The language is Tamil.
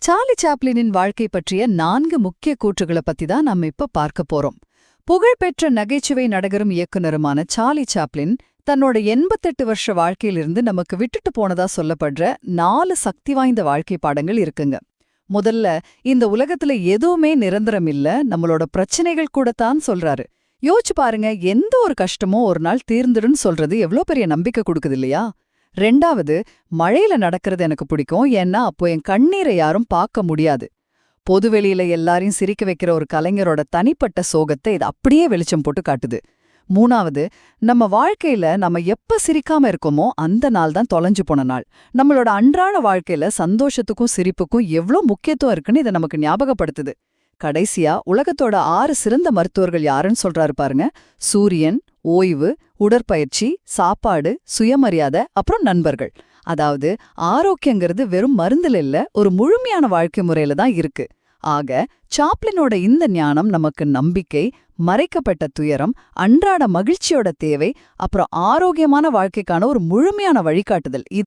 சார்லி சாப்ளினின் வாழ்க்கை பற்றிய 4 முக்கிய கூற்றுகளை பத்தி தான் நம்ம இப்ப பார்க்க போறோம். புகழ்பெற்ற நகைச்சுவை நடிகரும் இயக்குனருமான சார்லி சாப்ளின் தன்னோட 88 வருஷ வாழ்க்கையிலிருந்து நமக்கு விட்டுட்டு போனதா சொல்லப்படுற 4 சக்தி வாய்ந்த வாழ்க்கை பாடங்கள் இருக்குங்க. முதல்ல, இந்த உலகத்துல எதுவுமே நிரந்தரம் இல்ல, நம்மளோட பிரச்சனைகள் கூடத்தான் சொல்றாரு. யோசிச்சு பாருங்க, எந்த ஒரு கஷ்டமோ ஒரு நாள் தீர்ந்துடுன்னு சொல்றது எவ்வளோ பெரிய நம்பிக்கை கொடுக்குது இல்லையா? ரெண்டாவது, மழையில நடக்கிறது எனக்கு பிடிக்கும், ஏன்னா அப்போ என் கண்ணீரை யாரும் பார்க்க முடியாது. பொதுவெளியில எல்லாரையும் சிரிக்க வைக்கிற ஒரு கலைஞரோட தனிப்பட்ட சோகத்தை இது அப்படியே வெளிச்சம் போட்டு காட்டுது. மூணாவது, நம்ம வாழ்க்கையில நம்ம எப்ப சிரிக்காம இருக்கோமோ அந்த நாள் தான் தொலைஞ்சு போன நாள். நம்மளோட அன்றாட வாழ்க்கையில சந்தோஷத்துக்கும் சிரிப்புக்கும் எவ்ளோ முக்கியத்துவம் இருக்குன்னு இதை நமக்கு ஞாபகப்படுத்துது. கடைசியா, உலகத்தோட 6 சிறந்த மருத்துவர்கள் யாருன்னு சொல்றாரு பாருங்க. சூரியன், ஓய்வு, உடற்பயிற்சி, சாப்பாடு, சுயமரியாதை, அப்புறம் நண்பர்கள். அதாவது ஆரோக்கியங்கிறது வெறும் மருந்துல இல்ல, ஒரு முழுமையான வாழ்க்கை முறையில தான் இருக்கு. ஆக, சாப்ளினோட இந்த ஞானம் நமக்கு நம்பிக்கை, மறைக்கப்பட்ட துயரம், அன்றாட மகிழ்ச்சியோட தேவை, அப்புறம் ஆரோக்கியமான வாழ்க்கைக்கான ஒரு முழுமையான வழிகாட்டுதல்